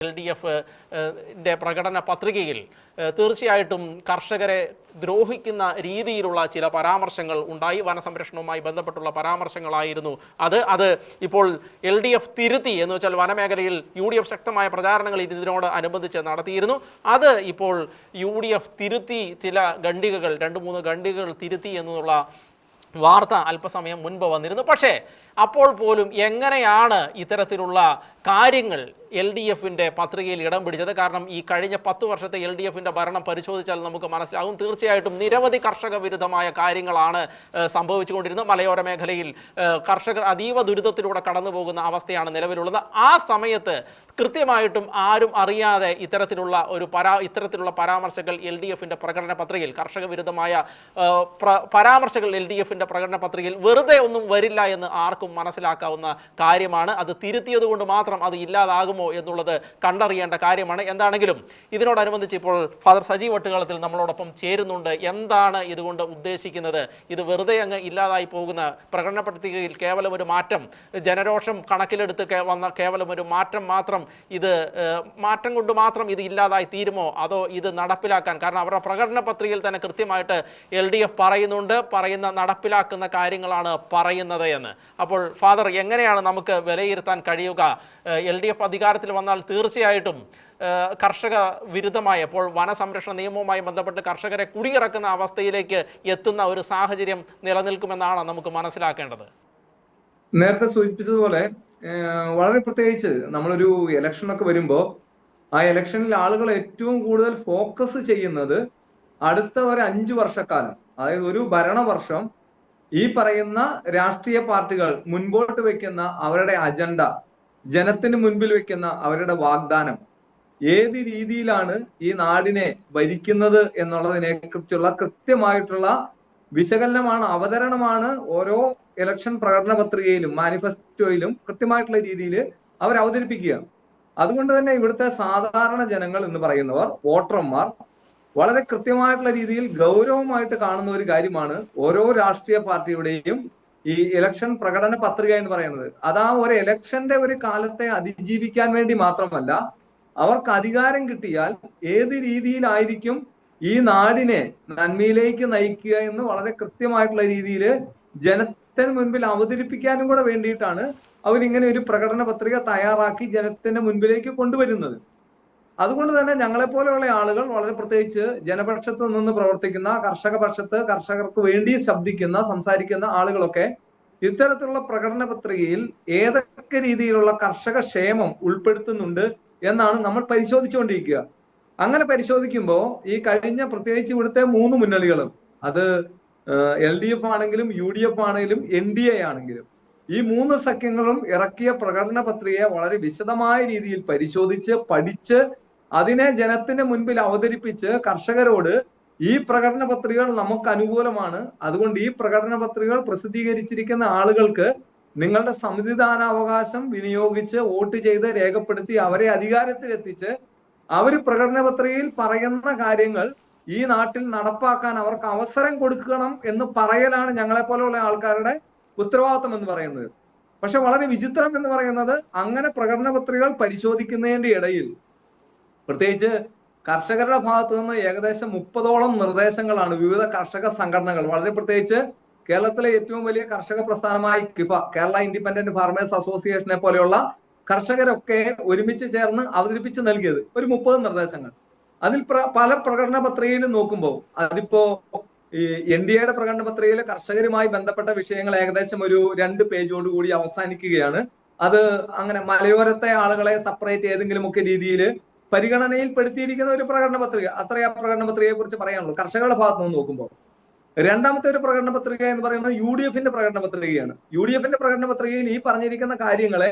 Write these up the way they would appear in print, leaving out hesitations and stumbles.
LDF പ്രകടന പത്രികയിൽ തീർച്ചയായിട്ടും കർഷകരെ ദ്രോഹിക്കുന്ന രീതിയിലുള്ള ചില പരാമർശങ്ങൾ ഉണ്ടായി. വനസംരക്ഷണവുമായി ബന്ധപ്പെട്ടുള്ള പരാമർശങ്ങളായിരുന്നു അത് ഇപ്പോൾ LDF തിരുത്തി. എന്ന് വെച്ചാൽ വനമേഖലയിൽ UDF ശക്തമായ പ്രചാരണങ്ങൾ ഇതിനോട് അനുബന്ധിച്ച് നടത്തിയിരുന്നു. അത് ഇപ്പോൾ UDF തിരുത്തി, ചില ഖണ്ഡികകൾ 2-3 ഖണ്ഡികകൾ തിരുത്തി എന്നുള്ള വാർത്ത അല്പസമയം മുൻപ് വന്നിരുന്നു. പക്ഷേ അപ്പോൾ പോലും എങ്ങനെയാണ് ഇത്തരത്തിലുള്ള കാര്യങ്ങൾ LDFിൻ്റെ പത്രികയിൽ ഇടം പിടിച്ചത്? കാരണം ഈ കഴിഞ്ഞ 10 വർഷത്തെ LDFിൻ്റെ ഭരണം പരിശോധിച്ചാൽ നമുക്ക് മനസ്സിലാകും. തീർച്ചയായിട്ടും നിരവധി കർഷക വിരുദ്ധമായ കാര്യങ്ങളാണ് സംഭവിച്ചുകൊണ്ടിരുന്നത്. മലയോര മേഖലയിൽ കർഷകർ അതീവ ദുരിതത്തിലൂടെ കടന്നു പോകുന്ന അവസ്ഥയാണ് നിലവിലുള്ളത്. ആ സമയത്ത് കൃത്യമായിട്ടും ആരും അറിയാതെ ഇത്തരത്തിലുള്ള പരാമർശങ്ങൾ LDFിൻ്റെ പ്രകടന പത്രികയിൽ, കർഷക വിരുദ്ധമായ പരാമർശങ്ങൾ LDFിൻ്റെ പ്രകടന പത്രികയിൽ വെറുതെ ഒന്നും വരില്ല എന്ന് ആർക്കും മനസ്സിലാക്കാവുന്ന കാര്യമാണ്. അത് തിരുത്തിയത് കൊണ്ട് മാത്രം അത് ഇല്ലാതാകുമോ എന്നുള്ളത് കണ്ടറിയേണ്ട കാര്യമാണ്. എന്താണെങ്കിലും ഇതിനോടനുബന്ധിച്ച് ഇപ്പോൾ ഫാദർ സജി വട്ടുകളത്തിൽ നമ്മളോടൊപ്പം ചേരുന്നുണ്ട്. എന്താണ് ഇതുകൊണ്ട് ഉദ്ദേശിക്കുന്നത്? ഇത് വെറുതെ അങ്ങ് ഇല്ലാതായി പോകുന്ന പ്രകടന പത്രികയിൽ കേവലം ഒരു മാറ്റം, ജനരോഷം കണക്കിലെടുത്ത് വന്ന കേവലം ഒരു മാറ്റം മാത്രം, ഇത് മാറ്റം കൊണ്ട് മാത്രം ഇത് ഇല്ലാതായി തീരുമോ? അതോ ഇത് നടപ്പിലാക്കാൻ, കാരണം അവരുടെ പ്രകടന പത്രികയിൽ തന്നെ കൃത്യമായിട്ട് LDF പറയുന്ന നടപ്പിലാക്കുന്ന കാര്യങ്ങളാണ് പറയുന്നത് എന്ന്. അപ്പോൾ ഫാദർ, എങ്ങനെയാണ് നമുക്ക് വിലയിരുത്താൻ കഴിയുക? LDF അധികാരത്തിൽ വന്നാൽ തീർച്ചയായിട്ടും കർഷക വിരുദ്ധമായ, ഇപ്പോൾ വനസംരക്ഷണ നിയമവുമായി ബന്ധപ്പെട്ട് കർഷകരെ കുടിയിറക്കുന്ന അവസ്ഥയിലേക്ക് എത്തുന്ന ഒരു സാഹചര്യം നിലനിൽക്കുമെന്നാണ് നമുക്ക് മനസ്സിലാക്കേണ്ടത്. നേരത്തെ സൂചിപ്പിച്ചതുപോലെ വളരെ പ്രത്യേകിച്ച് നമ്മളൊരു ഇലക്ഷനൊക്കെ വരുമ്പോൾ ആ ഇലക്ഷനിൽ ആളുകൾ ഏറ്റവും കൂടുതൽ ഫോക്കസ് ചെയ്യുന്നത് അടുത്ത ഒരു 5 വർഷക്കാലം, അതായത് ഒരു ഭരണവർഷം ഈ പറയുന്ന രാഷ്ട്രീയ പാർട്ടികൾ മുൻപോട്ട് വെക്കുന്ന അവരുടെ അജണ്ട, ജനത്തിന് മുൻപിൽ വെക്കുന്ന അവരുടെ വാഗ്ദാനം, ഏത് രീതിയിലാണ് ഈ നാടിനെ ഭരിക്കുന്നത് എന്നുള്ളതിനെ കുറിച്ചുള്ള കൃത്യമായിട്ടുള്ള വിശകലനമാണ്, അവതരണമാണ് ഓരോ ഇലക്ഷൻ പ്രകടന പത്രികയിലും മാനിഫെസ്റ്റോയിലും കൃത്യമായിട്ടുള്ള രീതിയിൽ അവർ അവതരിപ്പിക്കുക. അതുകൊണ്ട് തന്നെ ഇവിടുത്തെ സാധാരണ ജനങ്ങൾ എന്ന് പറയുന്നവർ, വോട്ടർമാർ, വളരെ കൃത്യമായിട്ടുള്ള രീതിയിൽ ഗൗരവമായിട്ട് കാണുന്ന ഒരു കാര്യമാണ് ഓരോ രാഷ്ട്രീയ പാർട്ടിയുടെയും ഈ ഇലക്ഷൻ പ്രകടന പത്രിക എന്ന് പറയുന്നത്. അത് ആ ഒരു ഇലക്ഷന്റെ ഒരു കാലത്തെ അതിജീവിക്കാൻ വേണ്ടി മാത്രമല്ല, അവർക്ക് അധികാരം കിട്ടിയാൽ ഏത് രീതിയിലായിരിക്കും ഈ നാടിനെ നന്മയിലേക്ക് നയിക്കുക എന്ന് വളരെ കൃത്യമായിട്ടുള്ള രീതിയിൽ ജനത്തിന് മുൻപിൽ അവതരിപ്പിക്കാനും കൂടെ വേണ്ടിയിട്ടാണ് അവരിങ്ങനെ ഒരു പ്രകടന പത്രിക തയ്യാറാക്കി ജനത്തിന്റെ മുൻപിലേക്ക് കൊണ്ടുവരുന്നത്. അതുകൊണ്ട് തന്നെ ഞങ്ങളെപ്പോലെയുള്ള ആളുകൾ, വളരെ പ്രത്യേകിച്ച് ജനപക്ഷത്ത് നിന്ന് പ്രവർത്തിക്കുന്ന, കർഷക പക്ഷത്ത് കർഷകർക്ക് വേണ്ടി ശബ്ദിക്കുന്ന, സംസാരിക്കുന്ന ആളുകളൊക്കെ ഇത്തരത്തിലുള്ള പ്രകടന പത്രികയിൽ ഏതൊക്കെ രീതിയിലുള്ള കർഷക ക്ഷേമം ഉൾപ്പെടുത്തുന്നുണ്ട് എന്നാണ് നമ്മൾ പരിശോധിച്ചുകൊണ്ടിരിക്കുക. അങ്ങനെ പരിശോധിക്കുമ്പോൾ ഈ കഴിഞ്ഞ, പ്രത്യേകിച്ച് ഇവിടുത്തെ 3 മുന്നണികളും, അത് LDF ആണെങ്കിലും UDF ആണെങ്കിലും NDA ആണെങ്കിലും, ഈ 3 സഖ്യങ്ങളും ഇറക്കിയ പ്രകടന പത്രികയെ വളരെ വിശദമായ രീതിയിൽ പരിശോധിച്ച് പഠിച്ച് അതിനെ ജനത്തിന് മുൻപിൽ അവതരിപ്പിച്ച് കർഷകരോട് ഈ പ്രകടന പത്രികകൾ നമുക്ക് അനുകൂലമാണ്, അതുകൊണ്ട് ഈ പ്രകടന പത്രികകൾ പ്രസിദ്ധീകരിച്ചിരിക്കുന്ന ആളുകൾക്ക് നിങ്ങളുടെ സമ്മതിദാനാവകാശം വിനിയോഗിച്ച് വോട്ട് ചെയ്ത് രേഖപ്പെടുത്തി അവരെ അധികാരത്തിലെത്തിച്ച് അവർ പ്രകടന പത്രികയിൽ പറയുന്ന കാര്യങ്ങൾ ഈ നാട്ടിൽ നടപ്പാക്കാൻ അവർക്ക് അവസരം കൊടുക്കണം എന്ന് പറയലാണ് ഞങ്ങളെപ്പോലെയുള്ള ആൾക്കാരുടെ ഉത്തരവാദിത്വം എന്ന് പറയുന്നത്. പക്ഷെ വളരെ വിചിത്രം എന്ന് പറയുന്നത്, അങ്ങനെ പ്രകടന പത്രികകൾ പരിശോധിക്കുന്നതിന്റെ ഇടയിൽ പ്രത്യേകിച്ച് കർഷകരുടെ ഭാഗത്തു നിന്ന് ഏകദേശം 30ഓളം നിർദ്ദേശങ്ങളാണ് വിവിധ കർഷക സംഘടനകൾ, വളരെ പ്രത്യേകിച്ച് കേരളത്തിലെ ഏറ്റവും വലിയ കർഷക പ്രസ്ഥാനമായ KIFA, കേരള ഇൻഡിപെൻഡന്റ് ഫാർമേഴ്സ് അസോസിയേഷനെ പോലെയുള്ള കർഷകരൊക്കെ ഒരുമിച്ച് ചേർന്ന് അവതരിപ്പിച്ച് നൽകിയത് ഒരു 30 നിർദ്ദേശങ്ങൾ. അതിൽ പല പ്രകടന പത്രികയിലും നോക്കുമ്പോൾ, അതിപ്പോ ഈ NDAയുടെ പ്രകടന പത്രികയിൽ കർഷകരുമായി ബന്ധപ്പെട്ട വിഷയങ്ങൾ ഏകദേശം ഒരു 2 പേജോടുകൂടി അവസാനിക്കുകയാണ്. അത് അങ്ങനെ മലയോരത്തെ ആളുകളെ സെപ്പറേറ്റ് ഏതെങ്കിലുമൊക്കെ രീതിയിൽ പരിഗണനയിൽ പെടുത്തിയിരിക്കുന്ന ഒരു പ്രകടന പത്രിക, അത്രയും ആ പ്രകടന പത്രികയെ കുറിച്ച് പറയാനുള്ളൂ കർഷകരുടെ ഭാഗത്ത് നിന്ന് നോക്കുമ്പോൾ. രണ്ടാമത്തെ ഒരു പ്രകടന പത്രിക എന്ന് പറയുന്നത് UDFന്റെ പ്രകടന പത്രികയാണ്. UDFന്റെ പ്രകടന പത്രികയിൽ ഈ പറഞ്ഞിരിക്കുന്ന കാര്യങ്ങളെ,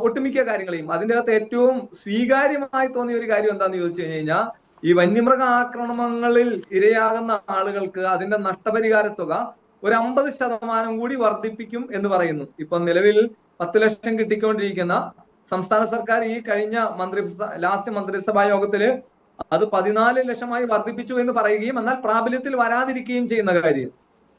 ഒട്ടുമിക്ക കാര്യങ്ങളെയും, അതിൻ്റെ അകത്ത് ഏറ്റവും സ്വീകാര്യമായി തോന്നിയ ഒരു കാര്യം എന്താന്ന് ചോദിച്ചു കഴിഞ്ഞാൽ, ഈ വന്യമൃഗ ആക്രമണങ്ങളിൽ ഇരയാകുന്ന ആളുകൾക്ക് അതിന്റെ നഷ്ടപരിഹാര തുക ഒരു 50% കൂടി വർദ്ധിപ്പിക്കും എന്ന് പറയുന്നു. ഇപ്പൊ നിലവിൽ 10 ലക്ഷം കിട്ടിക്കൊണ്ടിരിക്കുന്ന സംസ്ഥാന സർക്കാർ ഈ കഴിഞ്ഞ ലാസ്റ്റ് മന്ത്രിസഭാ യോഗത്തില് അത് 14 ലക്ഷമായി വർദ്ധിപ്പിച്ചു എന്ന് പറയുകയും എന്നാൽ പ്രാബല്യത്തിൽ വരാതിരിക്കുകയും ചെയ്യുന്ന കാര്യം.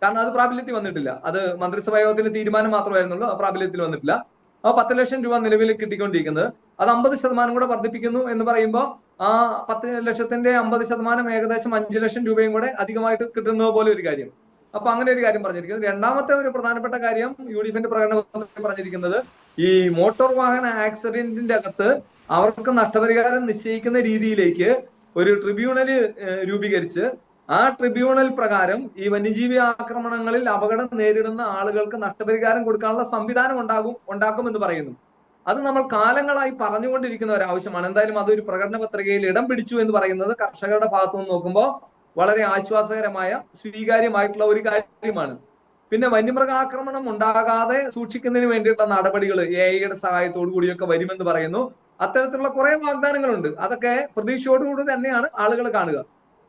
കാരണം അത് പ്രാബല്യത്തിൽ വന്നിട്ടില്ല. അത് മന്ത്രിസഭാ യോഗത്തിന്റെ തീരുമാനം മാത്രമായിരുന്നുള്ളൂ, പ്രാബല്യത്തിൽ വന്നിട്ടില്ല. ആ 10 ലക്ഷം രൂപ നിലവിൽ കിട്ടിക്കൊണ്ടിരിക്കുന്നത് അത് 50% കൂടെ വർദ്ധിപ്പിക്കുന്നു എന്ന് പറയുമ്പോൾ ആ 10 ലക്ഷത്തിന്റെ 50% ഏകദേശം 5 ലക്ഷം രൂപയും കൂടെ അധികമായിട്ട് കിട്ടുന്നത് പോലെ ഒരു കാര്യം. അപ്പൊ അങ്ങനെ ഒരു കാര്യം പറഞ്ഞിരിക്കുന്നത്. രണ്ടാമത്തെ ഒരു പ്രധാനപ്പെട്ട കാര്യം UDF-ന്റെ പ്രകടന പത്രത്തിൽ പറഞ്ഞിരിക്കുന്നത്, ഈ മോട്ടോർ വാഹന ആക്സിഡന്റിന്റെ അകത്ത് അവർക്ക് നഷ്ടപരിഹാരം നിശ്ചയിക്കുന്ന രീതിയിലേക്ക് ഒരു ട്രിബ്യൂണല് രൂപീകരിച്ച് ആ ട്രിബ്യൂണൽ പ്രകാരം ഈ വന്യജീവി ആക്രമണങ്ങളിൽ അപകടം നേരിടുന്ന ആളുകൾക്ക് നഷ്ടപരിഹാരം കൊടുക്കാനുള്ള സംവിധാനം ഉണ്ടാക്കുമെന്ന് പറയുന്നു. അത് നമ്മൾ കാലങ്ങളായി പറഞ്ഞുകൊണ്ടിരിക്കുന്ന ഒരു ആവശ്യമാണ്. എന്തായാലും അതൊരു പ്രകടന പത്രികയിൽ ഇടം പിടിച്ചു എന്ന് പറയുന്നത് കർഷകരുടെ ഭാഗത്തു നിന്ന് നോക്കുമ്പോൾ വളരെ ആശ്വാസകരമായ സ്വീകാര്യമായിട്ടുള്ള ഒരു കാര്യമാണ്. പിന്നെ വന്യമൃഗാക്രമണം ഉണ്ടാകാതെ സൂക്ഷിക്കുന്നതിന് വേണ്ടിയിട്ടുള്ള നടപടികൾ AI-യുടെ സഹായത്തോടു കൂടിയൊക്കെ വരുമെന്ന് പറയുന്നു. അത്തരത്തിലുള്ള കുറെ വാഗ്ദാനങ്ങളുണ്ട്. അതൊക്കെ പ്രതീക്ഷയോടുകൂടി തന്നെയാണ് ആളുകൾ കാണുക.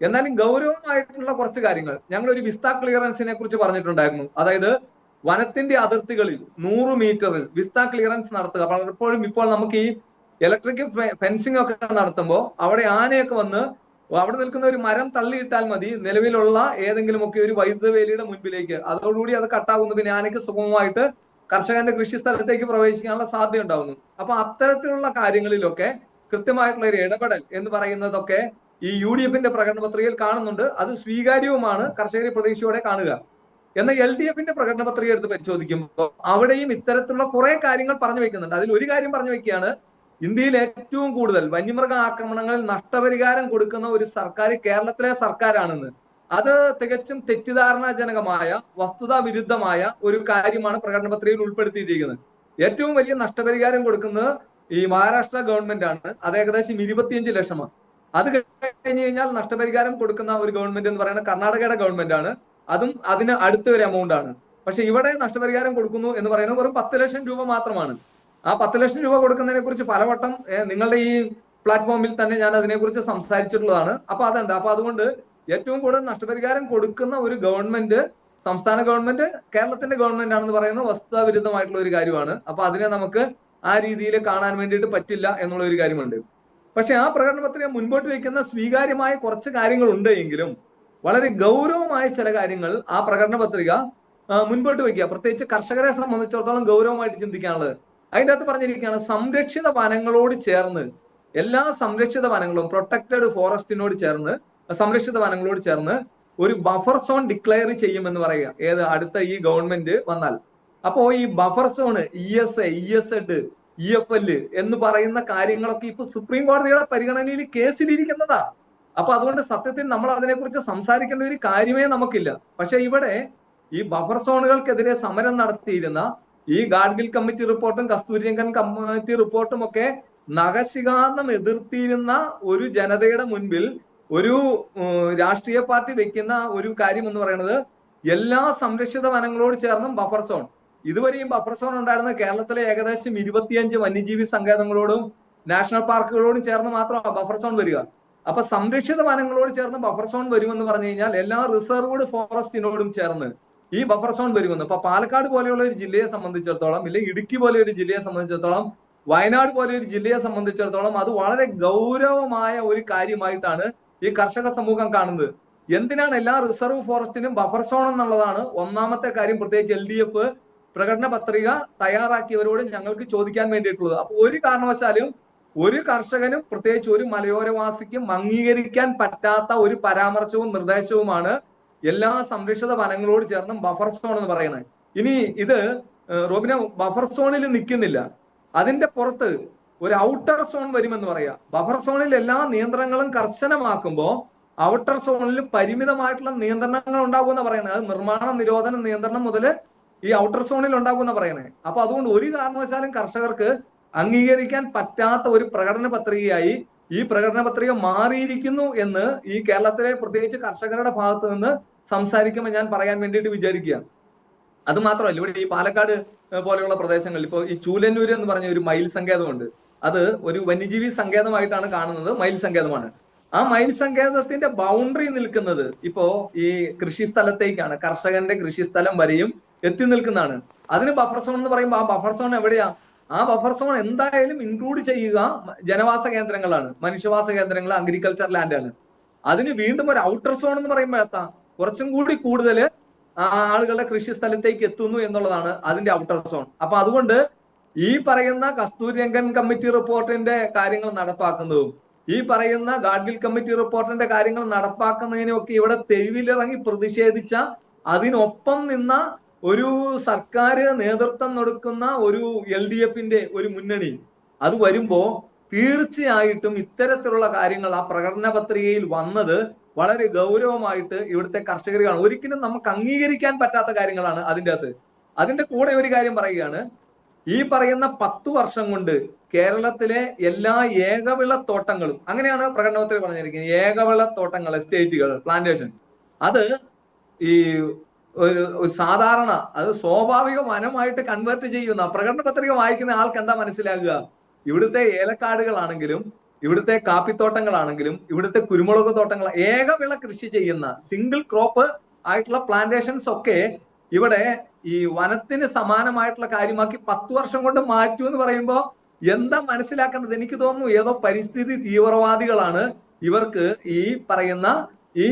എന്നാലും ഗൗരവമായിട്ടുള്ള കുറച്ച് കാര്യങ്ങൾ, ഞങ്ങൾ ഒരു വിസ്ത ക്ലിയറൻസിനെ കുറിച്ച് പറഞ്ഞിട്ടുണ്ടായിരുന്നു. അതായത് വനത്തിന്റെ അതിർത്തികളിൽ 100 മീറ്ററിൽ വിസ്ത ക്ലിയറൻസ് നടത്തുക. പലപ്പോഴും ഇപ്പോൾ നമുക്ക് ഈ ഇലക്ട്രിക് ഫെൻസിംഗ് ഒക്കെ നടത്തുമ്പോൾ അവിടെ ആനയൊക്കെ വന്ന് അവിടെ നിൽക്കുന്ന ഒരു മരം തള്ളിയിട്ടാൽ മതി നിലവിലുള്ള ഏതെങ്കിലുമൊക്കെ ഒരു വൈദ്യുത വേലിയുടെ മുൻപിലേക്ക്, അതോടുകൂടി അത് കട്ടാകുന്നു. പിന്നെ ആനയ്ക്ക് സുഗമമായിട്ട് കർഷകന്റെ കൃഷി സ്ഥലത്തേക്ക് പ്രവേശിക്കാനുള്ള സാധ്യത ഉണ്ടാവുന്നു. അപ്പൊ അത്തരത്തിലുള്ള കാര്യങ്ങളിലൊക്കെ കൃത്യമായിട്ടുള്ള ഒരു ഇടപെടൽ എന്ന് പറയുന്നതൊക്കെ ഈ UDF-ന്റെ പ്രകടന പത്രികയിൽ കാണുന്നുണ്ട്. അത് സ്വീകാര്യവുമാണ്, കർഷകരെ പ്രതീക്ഷയോടെ കാണുക. എന്നാൽ LDF-ന്റെ പ്രകടന പത്രിക എടുത്ത് പരിശോധിക്കുമ്പോൾ അവിടെയും ഇത്തരത്തിലുള്ള കുറെ കാര്യങ്ങൾ പറഞ്ഞു വെക്കുന്നുണ്ട്. അതിൽ ഒരു കാര്യം പറഞ്ഞു വെക്കുകയാണ്, ഇന്ത്യയിൽ ഏറ്റവും കൂടുതൽ വന്യമൃഗ ആക്രമണങ്ങളിൽ നഷ്ടപരിഹാരം കൊടുക്കുന്ന ഒരു സർക്കാർ കേരളത്തിലെ സർക്കാരാണെന്ന്. അത് തികച്ചും തെറ്റിദ്ധാരണാജനകമായ വസ്തുതാ വിരുദ്ധമായ ഒരു കാര്യമാണ് പ്രകടന പത്രികയിൽ ഉൾപ്പെടുത്തിയിരിക്കുന്നത്. ഏറ്റവും വലിയ നഷ്ടപരിഹാരം കൊടുക്കുന്നത് ഈ മഹാരാഷ്ട്ര ഗവൺമെന്റ് ആണ്. അത് ഏകദേശം 25 ലക്ഷമാണ്. അത് കഴിഞ്ഞ് കഴിഞ്ഞാൽ നഷ്ടപരിഹാരം കൊടുക്കുന്ന ഒരു ഗവൺമെന്റ് എന്ന് പറയുന്നത് കർണാടകയുടെ ഗവൺമെന്റ് ആണ്. അതും അതിന് അടുത്ത ഒരു എമൗണ്ട് ആണ്. പക്ഷെ ഇവിടെ നഷ്ടപരിഹാരം കൊടുക്കുന്നു എന്ന് പറയുന്നത് വെറും 10 ലക്ഷം രൂപ മാത്രമാണ്. ആ 10 ലക്ഷം രൂപ കൊടുക്കുന്നതിനെ കുറിച്ച് പലവട്ടം നിങ്ങളുടെ ഈ പ്ലാറ്റ്ഫോമിൽ തന്നെ ഞാൻ അതിനെക്കുറിച്ച് സംസാരിച്ചിട്ടുള്ളതാണ്. അപ്പൊ അതെന്താ, അപ്പൊ അതുകൊണ്ട് ഏറ്റവും കൂടുതൽ നഷ്ടപരിഹാരം കൊടുക്കുന്ന ഒരു ഗവൺമെന്റ് സംസ്ഥാന ഗവൺമെന്റ് കേരളത്തിന്റെ ഗവൺമെന്റ് ആണെന്ന് പറയുന്നത് വസ്തുതാ വിരുദ്ധമായിട്ടുള്ള ഒരു കാര്യമാണ്. അപ്പൊ അതിനെ നമുക്ക് ആ രീതിയിൽ കാണാൻ വേണ്ടിയിട്ട് പറ്റില്ല എന്നുള്ള ഒരു കാര്യമുണ്ട്. പക്ഷെ ആ പ്രകടന പത്രിക മുൻപോട്ട് വയ്ക്കുന്ന സ്വീകാര്യമായ കുറച്ച് കാര്യങ്ങൾ ഉണ്ട് എങ്കിലും വളരെ ഗൗരവമായ ചില കാര്യങ്ങൾ ആ പ്രകടന പത്രിക മുൻപോട്ട് വയ്ക്കുക. പ്രത്യേകിച്ച് കർഷകരെ സംബന്ധിച്ചിടത്തോളം ഗൗരവമായിട്ട് ചിന്തിക്കാനുള്ളത് അതിൻ്റെ അകത്ത് പറഞ്ഞിരിക്കുകയാണ്, സംരക്ഷിത വനങ്ങളോട് ചേർന്ന് എല്ലാ സംരക്ഷിത വനങ്ങളും പ്രൊട്ടക്റ്റഡ് ഫോറസ്റ്റിനോട് ചേർന്ന് സംരക്ഷിത വനങ്ങളോട് ചേർന്ന് ഒരു ബഫർ സോൺ ഡിക്ലെയർ ചെയ്യുമെന്ന് പറയുക. ഏത് അടുത്ത ഈ ഗവൺമെന്റ് വന്നാൽ. അപ്പോ ഈ buffer zone ESA, ESZ, EFL എന്ന് പറയുന്ന കാര്യങ്ങളൊക്കെ ഇപ്പൊ സുപ്രീം കോടതിയുടെ പരിഗണനയിൽ കേസിലിരിക്കുന്നതാ. അപ്പൊ അതുകൊണ്ട് സത്യത്തിൽ നമ്മൾ അതിനെക്കുറിച്ച് സംസാരിക്കേണ്ട ഒരു കാര്യമേ നമുക്കില്ല. പക്ഷെ ഇവിടെ ഈ ബഫർ സോണുകൾക്കെതിരെ സമരം നടത്തിയിരുന്ന ഈ ഗാഡ്ഗിൽ കമ്മിറ്റി റിപ്പോർട്ടും കസ്തൂരിരംഗൻ കമ്മിറ്റി റിപ്പോർട്ടും ഒക്കെ നഖശിഖാന്തം എതിർത്തിരുന്ന ഒരു ജനതയുടെ മുൻപിൽ ഒരു രാഷ്ട്രീയ പാർട്ടി വെക്കുന്ന ഒരു കാര്യം എന്ന് പറയുന്നത് എല്ലാ സംരക്ഷിത വനങ്ങളോട് ചേർന്നും ബഫർ സോൺ. ഇതുവരെയും ബഫർ സോൺ ഉണ്ടായിരുന്ന കേരളത്തിലെ ഏകദേശം 25 വന്യജീവി സങ്കേതങ്ങളോടും നാഷണൽ പാർക്കുകളോടും ചേർന്ന് മാത്രമാണ് ബഫർ സോൺ വരിക. അപ്പൊ സംരക്ഷിത വനങ്ങളോട് ചേർന്ന് ബഫർ സോൺ വരുമെന്ന് പറഞ്ഞു കഴിഞ്ഞാൽ എല്ലാ റിസർവ്ഡ് ഫോറസ്റ്റിനോടും ചേർന്ന് ഈ ബഫർ സോൺ വരുമെന്ന്. ഇപ്പൊ പാലക്കാട് പോലെയുള്ള ഒരു ജില്ലയെ സംബന്ധിച്ചിടത്തോളം, ഇല്ലെങ്കിൽ ഇടുക്കി പോലെ ഒരു ജില്ലയെ സംബന്ധിച്ചിടത്തോളം, വയനാട് പോലെ ഒരു ജില്ലയെ സംബന്ധിച്ചിടത്തോളം അത് വളരെ ഗൗരവമായ ഒരു കാര്യമായിട്ടാണ് ഈ കർഷക സമൂഹം കാണുന്നത്. എന്തിനാണ് എല്ലാ റിസർവ് ഫോറസ്റ്റിനും ബഫർ സോൺ എന്നുള്ളതാണ് ഒന്നാമത്തെ കാര്യം. പ്രത്യേകിച്ച് LDF പ്രകടന പത്രിക തയ്യാറാക്കിയവരോട് ഞങ്ങൾക്ക് ചോദിക്കാൻ വേണ്ടിയിട്ടുള്ളത്. അപ്പൊ ഒരു കാരണവശാലും ഒരു കർഷകനും പ്രത്യേകിച്ച് ഒരു മലയോരവാസിക്കും അംഗീകരിക്കാൻ പറ്റാത്ത ഒരു പരാമർശവും നിർദ്ദേശവുമാണ് എല്ലാ സംരക്ഷിത വനങ്ങളോട് ചേർന്നും ബഫർ സോൺ എന്ന് പറയുന്നത്. ഇനി ഇത് റോബിന ബഫർ സോണിൽ നിൽക്കുന്നില്ല, അതിന്റെ പുറത്ത് ഒരു ഔട്ടർ സോൺ വരുമെന്ന് പറയാം. ബഫർ സോണിൽ എല്ലാ നിയന്ത്രണങ്ങളും കർശനമാക്കുമ്പോൾ ഔട്ടർ സോണിൽ പരിമിതമായിട്ടുള്ള നിയന്ത്രണങ്ങൾ ഉണ്ടാകുമെന്ന് പറയുന്നത്. അത് നിർമ്മാണ നിരോധന നിയന്ത്രണം മുതൽ ഈ ഔട്ടർ സോണിൽ ഉണ്ടാകുമെന്ന് പറയണേ. അപ്പൊ അതുകൊണ്ട് ഒരു കാരണവശാലും കർഷകർക്ക് അംഗീകരിക്കാൻ പറ്റാത്ത ഒരു പ്രകടന പത്രികയായി ഈ പ്രകടന പത്രിക മാറിയിരിക്കുന്നു എന്ന് ഈ കേരളത്തിലെ പ്രത്യേകിച്ച് കർഷകരുടെ ഭാഗത്ത് നിന്ന് സംസാരിക്കുമ്പോൾ ഞാൻ പറയാൻ വേണ്ടിയിട്ട് വിചാരിക്കുകയാണ്. അത് മാത്രമല്ല, ഇവിടെ ഈ പാലക്കാട് പോലെയുള്ള പ്രദേശങ്ങളിൽ ഇപ്പൊ ഈ ചൂലന്നൂര് എന്ന് പറഞ്ഞ ഒരു മയിൽ സങ്കേതമുണ്ട്. അത് ഒരു വന്യജീവി സങ്കേതമായിട്ടാണ് കാണുന്നത്, മയിൽ സങ്കേതമാണ്. ആ മയിൽ സങ്കേതത്തിന്റെ ബൗണ്ടറി നിൽക്കുന്നത് ഇപ്പോ ഈ കൃഷി സ്ഥലത്തേക്കാണ്, കർഷകന്റെ കൃഷിസ്ഥലം വരെയും എത്തി നിൽക്കുന്നതാണ്. അതിന് ബഫർ സോൺ എന്ന് പറയുമ്പോൾ ആ ബഫർ സോൺ എവിടെയാ? ആ ബഫർ സോൺ എന്തായാലും ഇൻക്ലൂഡ് ചെയ്യുക ജനവാസ കേന്ദ്രങ്ങളാണ്, മനുഷ്യവാസ കേന്ദ്രങ്ങൾ, അഗ്രികൾച്ചർ ലാൻഡ് ആണ്. അതിന് വീണ്ടും ഒരു ഔട്ടർ സോൺ എന്ന് പറയുമ്പോൾ എത്താം കുറച്ചും കൂടി കൂടുതൽ ആളുകളുടെ കൃഷി സ്ഥലത്തേക്ക് എത്തുന്നു എന്നുള്ളതാണ് അതിന്റെ ഔട്ടർ സോൺ. അപ്പൊ അതുകൊണ്ട് ഈ പറയുന്ന കസ്തൂരിരംഗൻ കമ്മിറ്റി റിപ്പോർട്ടിന്റെ കാര്യങ്ങൾ നടപ്പാക്കുന്നതും ഈ പറയുന്ന ഗാഡ്ഗിൽ കമ്മിറ്റി റിപ്പോർട്ടിന്റെ കാര്യങ്ങൾ നടപ്പാക്കുന്നതിനൊക്കെ ഇവിടെ തെരുവിലിറങ്ങി പ്രതിഷേധിച്ച അതിനൊപ്പം നിന്ന ഒരു സർക്കാർ നേതൃത്വം കൊടുക്കുന്ന ഒരു LDFന്റെ ഒരു മുന്നണി അത് വരുമ്പോ തീർച്ചയായിട്ടും ഇത്തരത്തിലുള്ള കാര്യങ്ങൾ ആ പ്രകടന പത്രികയിൽ വന്നത് വളരെ ഗൗരവമായിട്ട് ഇവിടുത്തെ കർഷകർ കാണും. ഒരിക്കലും നമുക്ക് അംഗീകരിക്കാൻ പറ്റാത്ത കാര്യങ്ങളാണ് അതിൻ്റെ അകത്ത്. അതിന്റെ കൂടെ ഒരു കാര്യം പറയുകയാണ്, ഈ പറയുന്ന 10 വർഷം കൊണ്ട് കേരളത്തിലെ എല്ലാ ഏകവിള തോട്ടങ്ങളും, അങ്ങനെയാണ് പ്രകടനത്തിൽ പറഞ്ഞിരിക്കുന്നത്, ഏകവിള തോട്ടങ്ങൾ, എസ്റ്റേറ്റുകൾ, പ്ലാന്റേഷൻ, അത് ഈ ഒരു സാധാരണ അത് സ്വാഭാവിക വനമായിട്ട് കൺവേർട്ട് ചെയ്യുന്ന പ്രകടന പത്രിക വായിക്കുന്ന ആൾക്ക് എന്താ മനസ്സിലാകുക? ഇവിടുത്തെ ഏലക്കാടുകളാണെങ്കിലും ഇവിടുത്തെ കാപ്പിത്തോട്ടങ്ങളാണെങ്കിലും ഇവിടുത്തെ കുരുമുളക് തോട്ടങ്ങൾ, ഏകവിള കൃഷി ചെയ്യുന്ന സിംഗിൾ ക്രോപ്പ് ആയിട്ടുള്ള പ്ലാന്റേഷൻസ് ഒക്കെ ഇവിടെ ഈ വനത്തിന് സമാനമായിട്ടുള്ള കാര്യമാക്കി 10 വർഷം കൊണ്ട് മാറ്റൂ എന്ന് പറയുമ്പോൾ എന്താ മനസ്സിലാക്കേണ്ടത്? എനിക്ക് തോന്നുന്നു ഏതോ പരിസ്ഥിതി തീവ്രവാദികളാണ് ഇവർക്ക് ഈ പറയുന്ന ഈ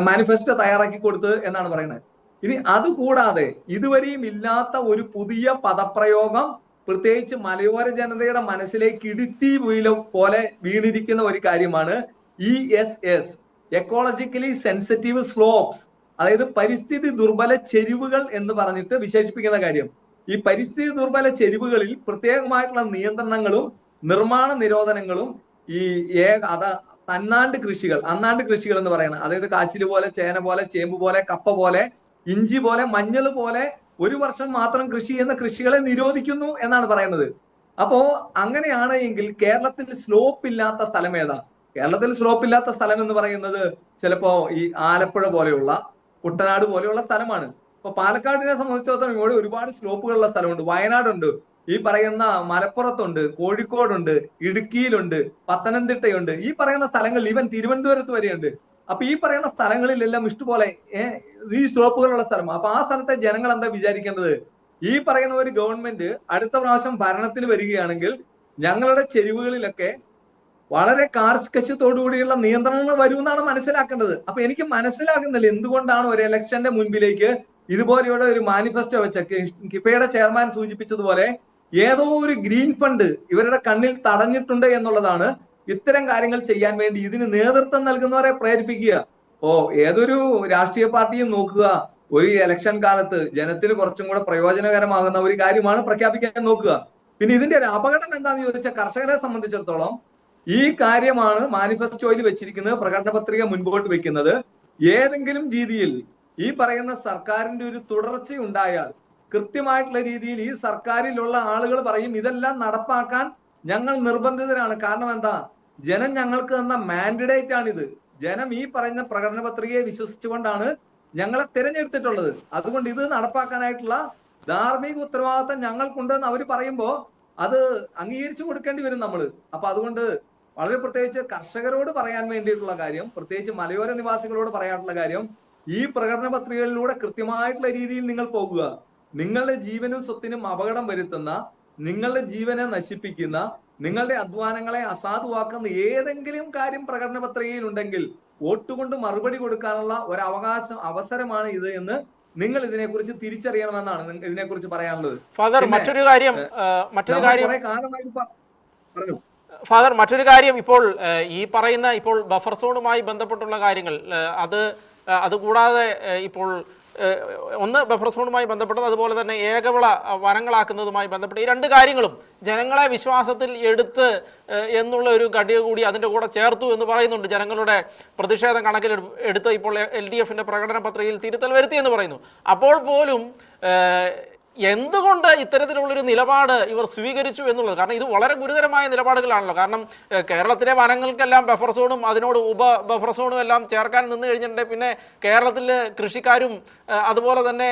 മാനിഫെസ്റ്റോ തയ്യാറാക്കി കൊടുത്തത് എന്നാണ് പറയുന്നത്. ഇനി അതുകൂടാതെ ഇതുവരെയും ഇല്ലാത്ത ഒരു പുതിയ പദപ്രയോഗം പ്രത്യേകിച്ച് മലയോര ജനതയുടെ മനസ്സിലേക്ക് ഇടുത്തി വീല പോലെ വീണിരിക്കുന്ന ഒരു കാര്യമാണ് ESS, എക്കോളജിക്കലി സെൻസിറ്റീവ് സ്ലോപ്സ്, അതായത് പരിസ്ഥിതി ദുർബല ചെരിവുകൾ എന്ന് പറഞ്ഞിട്ട് വിശേഷിപ്പിക്കുന്ന കാര്യം. ഈ പരിസ്ഥിതി ദുർബല ചെരിവുകളിൽ പ്രത്യേകമായിട്ടുള്ള നിയന്ത്രണങ്ങളും നിർമ്മാണ നിരോധനങ്ങളും ഈ തന്നാണ്ട് കൃഷികൾ, അന്നാണ്ട് കൃഷികൾ എന്ന് പറയുന്നത്, അതായത് കാച്ചില് പോലെ, ചേന പോലെ, ചേമ്പ് പോലെ, കപ്പ പോലെ, ഇഞ്ചി പോലെ, മഞ്ഞൾ പോലെ 1 വർഷം മാത്രം കൃഷി ചെയ്യുന്ന കൃഷികളെ നിരോധിക്കുന്നു എന്നാണ് പറയുന്നത്. അപ്പോ അങ്ങനെയാണ് എങ്കിൽ കേരളത്തിൽ സ്ലോപ്പ് ഇല്ലാത്ത സ്ഥലം ഏതാ? കേരളത്തിൽ സ്ലോപ്പ് ഇല്ലാത്ത സ്ഥലം എന്ന് പറയുന്നത് ചിലപ്പോ ഈ ആലപ്പുഴ പോലെയുള്ള, കുട്ടനാട് പോലെയുള്ള സ്ഥലമാണ്. ഇപ്പൊ പാലക്കാടിനെ സംബന്ധിച്ചിടത്തോളം ഇവിടെ ഒരുപാട് സ്ലോപ്പുകളുള്ള സ്ഥലമുണ്ട്. വയനാടുണ്ട്, ഈ പറയുന്ന മലപ്പുറത്തുണ്ട്, കോഴിക്കോടുണ്ട്, ഇടുക്കിയിലുണ്ട്, പത്തനംതിട്ടയുണ്ട്, ഈ പറയുന്ന സ്ഥലങ്ങളിൽ, ഈവൻ തിരുവനന്തപുരത്ത് വരെയുണ്ട്. അപ്പൊ ഈ പറയുന്ന സ്ഥലങ്ങളിലെല്ലാം ഇഷ്ടംപോലെ ഈ സ്ലോപ്പുകളുള്ള സ്ഥലം. അപ്പൊ ആ സ്ഥലത്തെ ജനങ്ങൾ എന്താ വിചാരിക്കേണ്ടത്? ഈ പറയുന്ന ഒരു ഗവൺമെന്റ് അടുത്ത പ്രാവശ്യം ഭരണത്തിൽ വരികയാണെങ്കിൽ ഞങ്ങളുടെ ചെരുവുകളിലൊക്കെ വളരെ കാർക്കശ്യത്തോടുകൂടിയുള്ള നിയന്ത്രണങ്ങൾ വരുമെന്നാണ് മനസ്സിലാക്കേണ്ടത്. അപ്പൊ എനിക്ക് മനസ്സിലാകുന്നില്ല എന്തുകൊണ്ടാണ് ഒരു ഇലക്ഷന്റെ മുൻപിലേക്ക് ഇതുപോലെയുള്ള ഒരു മാനിഫെസ്റ്റോ വെച്ച കിഫയുടെ ചെയർമാൻ സൂചിപ്പിച്ചതുപോലെ ഏതോ ഒരു ഗ്രീൻ ഫണ്ട് ഇവരുടെ കണ്ണിൽ തടഞ്ഞിട്ടുണ്ട് എന്നുള്ളതാണ് ഇത്തരം കാര്യങ്ങൾ ചെയ്യാൻ വേണ്ടി ഇതിന് നേതൃത്വം നൽകുന്നവരെ പ്രേരിപ്പിക്കുക. ഏതൊരു രാഷ്ട്രീയ പാർട്ടിയും നോക്കുക, ഒരു ഇലക്ഷൻ കാലത്ത് ജനത്തിന് കുറച്ചും കൂടെ പ്രയോജനകരമാകുന്ന ഒരു കാര്യമാണ് പ്രഖ്യാപിക്കാൻ നോക്കുക. പിന്നെ ഇതിന്റെ ഒരു അപകടം എന്താണെന്ന് ചോദിച്ചാൽ കർഷകരെ സംബന്ധിച്ചിടത്തോളം ഈ കാര്യമാണ് മാനിഫെസ്റ്റോയിൽ വെച്ചിരിക്കുന്നത്, പ്രകടന പത്രിക മുൻപോട്ട് വെക്കുന്നത്. ഏതെങ്കിലും രീതിയിൽ ഈ പറയുന്ന സർക്കാരിന്റെ ഒരു തുടർച്ച ഉണ്ടായാൽ കൃത്യമായിട്ടുള്ള രീതിയിൽ ഈ സർക്കാരിലുള്ള ആളുകൾ പറയും ഇതെല്ലാം നടപ്പാക്കാൻ ഞങ്ങൾ നിർബന്ധിതരാണ്. കാരണം എന്താ? ജനം ഞങ്ങൾക്ക് തന്ന മാൻഡേറ്റ് ആണിത്. ജനം ഈ പറയുന്ന പ്രകടന പത്രികയെ വിശ്വസിച്ചുകൊണ്ടാണ് ഞങ്ങളെ തിരഞ്ഞെടുത്തിട്ടുള്ളത്. അതുകൊണ്ട് ഇത് നടപ്പാക്കാനായിട്ടുള്ള ധാർമ്മിക ഉത്തരവാദിത്തം ഞങ്ങൾക്കുണ്ടെന്ന് അവർ പറയുമ്പോ അത് അംഗീകരിച്ചു കൊടുക്കേണ്ടി വരും നമ്മള്. അപ്പൊ അതുകൊണ്ട് വളരെ പ്രത്യേകിച്ച് കർഷകരോട് പറയാൻ വേണ്ടിയിട്ടുള്ള കാര്യം, പ്രത്യേകിച്ച് മലയോര നിവാസികളോട് പറയാനുള്ള കാര്യം, ഈ പ്രകടന പത്രികകളിലൂടെ കൃത്യമായിട്ടുള്ള രീതിയിൽ നിങ്ങൾ പോകുക. നിങ്ങളുടെ ജീവനും സ്വത്തിനും അപകടം വരുത്തുന്ന, നിങ്ങളുടെ ജീവനെ നശിപ്പിക്കുന്ന, നിങ്ങളുടെ അധ്വാനങ്ങളെ അസാധുവാക്കുന്ന ഏതെങ്കിലും കാര്യം പ്രകടന പത്രികയിൽ ഉണ്ടെങ്കിൽ വോട്ടുകൊണ്ട് മറുപടി കൊടുക്കാനുള്ള ഒരു അവസരമാണ് ഇത് എന്ന് നിങ്ങൾ ഇതിനെക്കുറിച്ച് തിരിച്ചറിയണമെന്നാണ് ഇതിനെക്കുറിച്ച് പറയാനുള്ളത്. ഫാദർ, മറ്റൊരു കാര്യം മറ്റൊരു കാര്യം ഇപ്പോൾ ഈ പറയുന്ന ഇപ്പോൾ ബഫർ സോണുമായി ബന്ധപ്പെട്ടുള്ള കാര്യങ്ങൾ, അതുകൂടാതെ ഇപ്പോൾ ഒന്ന് ബഫർ സോണുമായി ബന്ധപ്പെട്ടത്, അതുപോലെ തന്നെ ഏകവിള വനങ്ങളാക്കുന്നതുമായി ബന്ധപ്പെട്ട് ഈ 2 കാര്യങ്ങളും ജനങ്ങളെ വിശ്വാസത്തിൽ എടുത്ത് എന്നുള്ള ഒരു ഘടിക കൂടി അതിൻ്റെ കൂടെ ചേർത്തു എന്ന് പറയുന്നുണ്ട്. ജനങ്ങളുടെ പ്രതിഷേധം കണക്കിലെടുത്ത് ഇപ്പോൾ LDFന്റെ പ്രകടന പത്രികയിൽ തിരുത്തൽ വരുത്തി എന്ന് പറയുന്നു. അപ്പോൾ പോലും എന്തുകൊണ്ട് ഇത്തരത്തിലുള്ളൊരു നിലപാട് ഇവർ സ്വീകരിച്ചു എന്നുള്ളത്? കാരണം ഇത് വളരെ ഗുരുതരമായ നിലപാടുകളാണല്ലോ. കാരണം കേരളത്തിലെ വനങ്ങൾക്കെല്ലാം ബഫർ സോണും അതിനോട് ബഫർ സോണും എല്ലാം ചേർക്കാൻ നിന്ന് കഴിഞ്ഞിട്ടുണ്ടെങ്കിൽ പിന്നെ കേരളത്തിലെ കൃഷിക്കാരും അതുപോലെ തന്നെ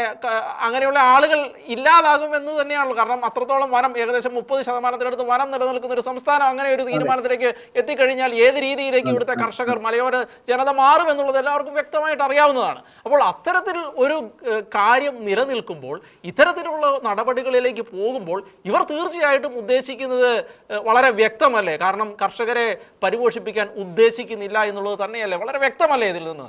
അങ്ങനെയുള്ള ആളുകൾ ഇല്ലാതാകും എന്ന് തന്നെയാണല്ലോ. കാരണം അത്രത്തോളം വനം, ഏകദേശം 30% വനം നിലനിൽക്കുന്ന ഒരു സംസ്ഥാനം അങ്ങനെ ഒരു തീരുമാനത്തിലേക്ക് എത്തിക്കഴിഞ്ഞാൽ ഏത് രീതിയിലേക്ക് ഇവിടുത്തെ കർഷകർ, മലയോര ജനത മാറും എന്നുള്ളത് എല്ലാവർക്കും വ്യക്തമായിട്ട് അറിയാവുന്നതാണ്. അപ്പോൾ അത്തരത്തിൽ ഒരു കാര്യം നിലനിൽക്കുമ്പോൾ ഇത്തരത്തിലുള്ള നടപടികളിലേക്ക് പോകുമ്പോൾ ഇവർ തീർച്ചയായിട്ടും ഉദ്ദേശിക്കുന്നത് വളരെ വ്യക്തമല്ലേ? കാരണം കർഷകരെ പരിപോഷിപ്പിക്കാൻ ഉദ്ദേശിക്കുന്നില്ല എന്നുള്ളത് തന്നെയല്ലേ? വളരെ വ്യക്തമല്ലേ ഇതിൽ നിന്ന്?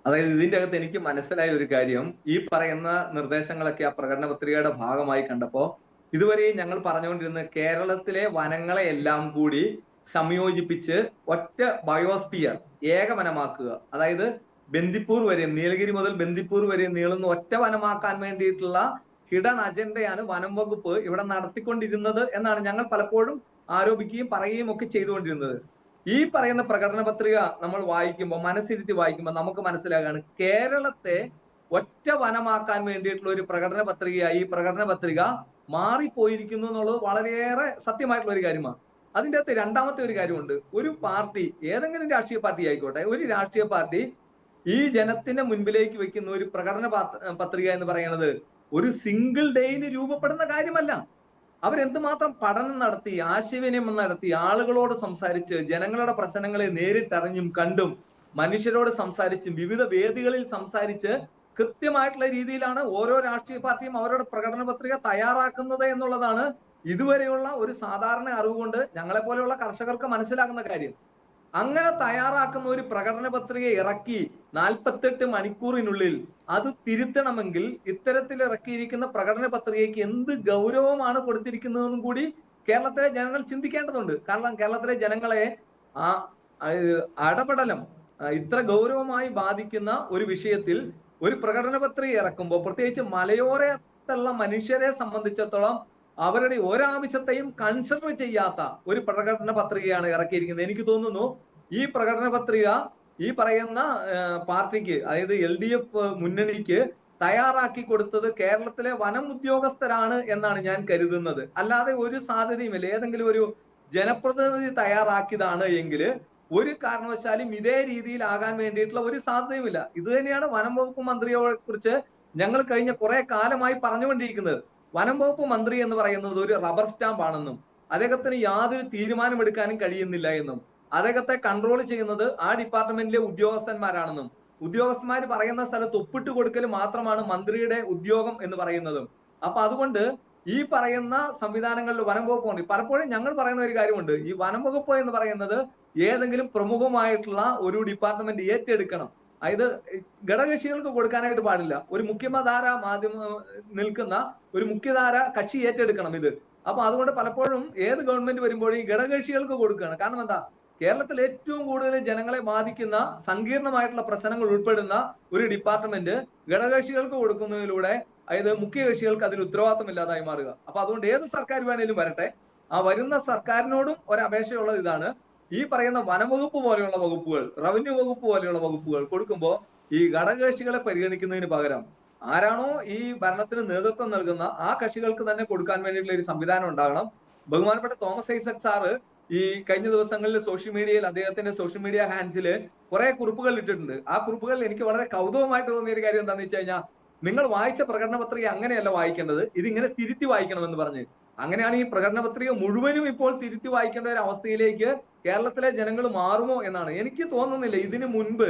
അതായത് ഇതിന്റെ അകത്ത് എനിക്ക് മനസ്സിലായ ഒരു കാര്യം, ഈ പറയുന്ന നിർദ്ദേശങ്ങളൊക്കെ ആ പ്രകടന പത്രികയുടെ ഭാഗമായി കണ്ടപ്പോ ഇതുവരെ ഞങ്ങൾ പറഞ്ഞുകൊണ്ടിരുന്ന കേരളത്തിലെ വനങ്ങളെ എല്ലാം കൂടി സംയോജിപ്പിച്ച് ഒറ്റ ബയോസ്ഫിയർ ഏകവനമാക്കുക, അതായത് ബന്ദിപ്പൂർ വരെ, നീലഗിരി മുതൽ ബന്ദിപ്പൂർ വരെ നീളുന്ന ഒറ്റ വനമാക്കാൻ വേണ്ടിയിട്ടുള്ള ഹിഡൻ അജണ്ടയാണ് വനം വകുപ്പ് ഇവിടെ നടത്തിക്കൊണ്ടിരുന്നത് എന്നാണ് ഞങ്ങൾ പലപ്പോഴും ആരോപിക്കുകയും പറയുകയും ഒക്കെ ചെയ്തുകൊണ്ടിരുന്നത്. ഈ പറയുന്ന പ്രകടന പത്രിക നമ്മൾ വായിക്കുമ്പോൾ, മനസ്സിരുത്തി വായിക്കുമ്പോൾ നമുക്ക് മനസ്സിലാകാണ് കേരളത്തെ ഒറ്റ വനമാക്കാൻ വേണ്ടിയിട്ടുള്ള ഒരു പ്രകടന പത്രികയായി ഈ പ്രകടന പത്രിക മാറിപ്പോയിരിക്കുന്നു എന്നുള്ളത് വളരെയേറെ സത്യമായിട്ടുള്ള ഒരു കാര്യമാണ്. അതിൻ്റെ അകത്ത് രണ്ടാമത്തെ ഒരു കാര്യമുണ്ട്. ഒരു പാർട്ടി, ഏതെങ്കിലും രാഷ്ട്രീയ പാർട്ടി ആയിക്കോട്ടെ, ഒരു രാഷ്ട്രീയ പാർട്ടി ഈ ജനത്തിന്റെ മുൻപിലേക്ക് വെക്കുന്ന ഒരു പ്രകടന പത്രിക എന്ന് പറയുന്നത് ഒരു സിംഗിൾ ഡേയിൽ രൂപപ്പെടുന്ന കാര്യമല്ല. അവരെന്തുമാത്രം പഠനം നടത്തി, ആശയവിനിമയം നടത്തി, ആളുകളോട് സംസാരിച്ച്, ജനങ്ങളുടെ പ്രശ്നങ്ങളെ നേരിട്ടറിഞ്ഞും കണ്ടും മനുഷ്യരോട് സംസാരിച്ചും വിവിധ വേദികളിൽ സംസാരിച്ച് കൃത്യമായിട്ടുള്ള രീതിയിലാണ് ഓരോ രാഷ്ട്രീയ പാർട്ടിയും അവരുടെ പ്രകടന പത്രിക തയ്യാറാക്കുന്നത് എന്നുള്ളതാണ് ഇതുവരെയുള്ള ഒരു സാധാരണ അറിവ് കൊണ്ട് ഞങ്ങളെ പോലെയുള്ള കർഷകർക്ക് മനസ്സിലാകുന്ന കാര്യം. അങ്ങനെ തയ്യാറാക്കുന്ന ഒരു പ്രകടന പത്രിക ഇറക്കി 48 മണിക്കൂറിനുള്ളിൽ അത് തിരുത്തണമെങ്കിൽ ഇത്തരത്തിൽ ഇറക്കിയിരിക്കുന്ന പ്രകടന പത്രികയ്ക്ക് എന്ത് ഗൗരവമാണ് കൊടുത്തിരിക്കുന്നതെന്നും കൂടി കേരളത്തിലെ ജനങ്ങൾ ചിന്തിക്കേണ്ടതുണ്ട്. കാരണം കേരളത്തിലെ ജനങ്ങളെ ആ ഇടപെടലം ഇത്ര ഗൗരവമായി ബാധിക്കുന്ന ഒരു വിഷയത്തിൽ ഒരു പ്രകടന പത്രിക ഇറക്കുമ്പോൾ, പ്രത്യേകിച്ച് മലയോരത്തുള്ള മനുഷ്യരെ സംബന്ധിച്ചിടത്തോളം അവരുടെ ഒരാവശ്യത്തെയും കൺസിഡർ ചെയ്യാത്ത ഒരു പ്രകടന പത്രികയാണ് ഇറക്കിയിരിക്കുന്നത്. എനിക്ക് തോന്നുന്നു ഈ പ്രകടന പത്രിക ഈ പറയുന്ന പാർട്ടിക്ക്, അതായത് LDF മുന്നണിക്ക് തയ്യാറാക്കി കൊടുത്തത് കേരളത്തിലെ വനം ഉദ്യോഗസ്ഥരാണ് എന്നാണ് ഞാൻ കരുതുന്നത്. അല്ലാതെ ഒരു സാധ്യതയുമില്ല ഏതെങ്കിലും ഒരു ജനപ്രതിനിധി തയ്യാറാക്കിയതാണ് എങ്കിൽ ഒരു കാരണവശാലും ഇതേ രീതിയിലാകാൻ വേണ്ടിയിട്ടുള്ള ഒരു സാധ്യതയുമില്ല. ഇത് തന്നെയാണ് വനം വകുപ്പ് മന്ത്രിയെ കുറിച്ച് ഞങ്ങൾ കഴിഞ്ഞ കുറെ കാലമായി പറഞ്ഞുകൊണ്ടിരിക്കുന്നത്. വനം വകുപ്പ് മന്ത്രി എന്ന് പറയുന്നത് ഒരു റബ്ബർ സ്റ്റാമ്പ് ആണെന്നും അദ്ദേഹത്തിന് യാതൊരു തീരുമാനമെടുക്കാനും കഴിയുന്നില്ല എന്നും അദ്ദേഹത്തെ കൺട്രോൾ ചെയ്യുന്നത് ആ ഡിപ്പാർട്ട്മെന്റിലെ ഉദ്യോഗസ്ഥന്മാരാണെന്നും ഉദ്യോഗസ്ഥന്മാർ പറയുന്ന സ്ഥലത്ത് ഒപ്പിട്ട് കൊടുക്കൽ മാത്രമാണ് മന്ത്രിയുടെ ഉദ്യോഗം എന്ന് പറയുന്നതും. അപ്പൊ അതുകൊണ്ട് ഈ പറയുന്ന സംവിധാനങ്ങളിൽ വനം വകുപ്പ് ഉണ്ട്. പലപ്പോഴും ഞങ്ങൾ പറയുന്ന ഒരു കാര്യമുണ്ട്, ഈ വനം വകുപ്പ് എന്ന് പറയുന്നത് ഏതെങ്കിലും പ്രമുഖമായിട്ടുള്ള ഒരു ഡിപ്പാർട്ട്മെന്റ് ഏറ്റെടുക്കണം. അതായത് ഘടകകക്ഷികൾക്ക് കൊടുക്കാനായിട്ട് പാടില്ല. ഒരു മുഖ്യധാര മാധ്യമ നിൽക്കുന്ന ഒരു മുഖ്യധാര കക്ഷി ഏറ്റെടുക്കണം ഇത്. അപ്പൊ അതുകൊണ്ട് പലപ്പോഴും ഏത് ഗവൺമെന്റ് വരുമ്പോഴും ഈ ഘടകകക്ഷികൾക്ക് കൊടുക്കുകയാണ്. കാരണം എന്താ, കേരളത്തിൽ ഏറ്റവും കൂടുതൽ ജനങ്ങളെ ബാധിക്കുന്ന സങ്കീർണമായിട്ടുള്ള പ്രശ്നങ്ങൾ ഉൾപ്പെടുന്ന ഒരു ഡിപ്പാർട്ട്മെന്റ് ഘടകകക്ഷികൾക്ക് കൊടുക്കുന്നതിലൂടെ, അതായത് മുഖ്യകക്ഷികൾക്ക് അതിൽ ഉത്തരവാദിത്തമില്ലാതായി മാറുക. അപ്പൊ അതുകൊണ്ട് ഏത് സർക്കാർ വേണേലും വരട്ടെ, ആ വരുന്ന സർക്കാരിനോടും ഒരു അപേക്ഷയുള്ളത് ഇതാണ്, ഈ പറയുന്ന വനംവകുപ്പ് പോലെയുള്ള വകുപ്പുകൾ, റവന്യൂ വകുപ്പ് പോലെയുള്ള വകുപ്പുകൾ കൊടുക്കുമ്പോൾ ഈ ഘടകകക്ഷികളെ പരിഗണിക്കുന്നതിന് പകരം ആരാണോ ഈ ഭരണത്തിന് നേതൃത്വം നൽകുന്ന ആ കക്ഷികൾക്ക് തന്നെ കൊടുക്കാൻ വേണ്ടിയിട്ടുള്ള ഒരു സംവിധാനം ഉണ്ടാകണം. ബഹുമാനപ്പെട്ട തോമസ് ഐസക് സാറ് ഈ കഴിഞ്ഞ ദിവസങ്ങളിൽ സോഷ്യൽ മീഡിയയിൽ അദ്ദേഹത്തിന്റെ സോഷ്യൽ മീഡിയ ഹാൻഡ്സിൽ കുറെ കുറിപ്പുകൾ ഇട്ടിട്ടുണ്ട്. ആ കുറിപ്പുകളിൽ എനിക്ക് വളരെ കൗതുകമായിട്ട് തോന്നിയ ഒരു കാര്യം എന്താണെന്ന് വെച്ച് കഴിഞ്ഞാൽ, നിങ്ങൾ വായിച്ച പ്രകടന പത്രിക അങ്ങനെയല്ല വായിക്കേണ്ടത്, ഇതിങ്ങനെ തിരുത്തി വായിക്കണമെന്ന് പറഞ്ഞ്. അങ്ങനെയാണ് ഈ പ്രകടന പത്രിക മുഴുവനും ഇപ്പോൾ തിരുത്തി വായിക്കേണ്ട ഒരു അവസ്ഥയിലേക്ക് കേരളത്തിലെ ജനങ്ങൾ മാറുമോ എന്നാണ് എനിക്ക് തോന്നുന്നില്ല. ഇതിനു മുൻപ്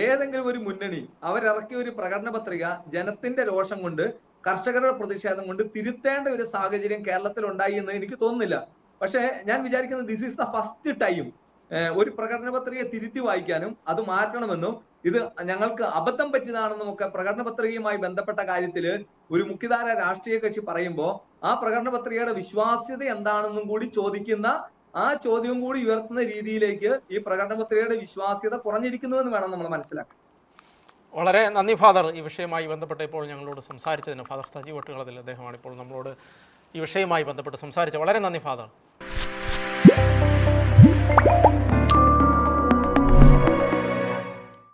ഏതെങ്കിലും ഒരു മുന്നണി അവരിറക്കിയ ഒരു പ്രകടന പത്രിക ജനത്തിന്റെ രോഷം കൊണ്ട്, കർഷകരുടെ പ്രതിഷേധം കൊണ്ട് തിരുത്തേണ്ട ഒരു സാഹചര്യം കേരളത്തിൽ ഉണ്ടായി എന്ന് എനിക്ക് തോന്നുന്നില്ല. പക്ഷെ ഞാൻ വിചാരിക്കുന്നത് this is the first time ഒരു പ്രകടന പത്രിക തിരുത്തി വായിക്കാനും അത് മാറ്റണമെന്നും ഇത് ഞങ്ങൾക്ക് അബദ്ധം പറ്റിയതാണെന്നും ഒക്കെ പ്രകടന പത്രികയുമായി ബന്ധപ്പെട്ട കാര്യത്തിൽ ഒരു മുഖ്യധാര രാഷ്ട്രീയ കക്ഷി പറയുമ്പോൾ ആ പ്രകടന പത്രികയുടെ വിശ്വാസ്യത എന്താണെന്നും കൂടി ചോദിക്കുന്ന, ആ ചോദ്യവും കൂടി ഉയർത്തുന്ന രീതിയിലേക്ക് ഈ പ്രകടന പത്രികയുടെ വിശ്വാസ്യത കുറഞ്ഞിരിക്കുന്നുവെന്ന് വേണം നമ്മൾ മനസ്സിലാക്കാൻ. വളരെ നന്ദി ഫാദർ, ഈ വിഷയവുമായി ബന്ധപ്പെട്ട് ഇപ്പോൾ ഞങ്ങളോട് സംസാരിച്ചതിന്. ഫാദർ സജീവ് വെട്ടുകളത്തിൽ അദ്ദേഹമാണ് ഇപ്പോൾ നമ്മളോട് ഈ വിഷയവുമായി ബന്ധപ്പെട്ട് സംസാരിച്ചത്. വളരെ നന്ദി ഫാദർ.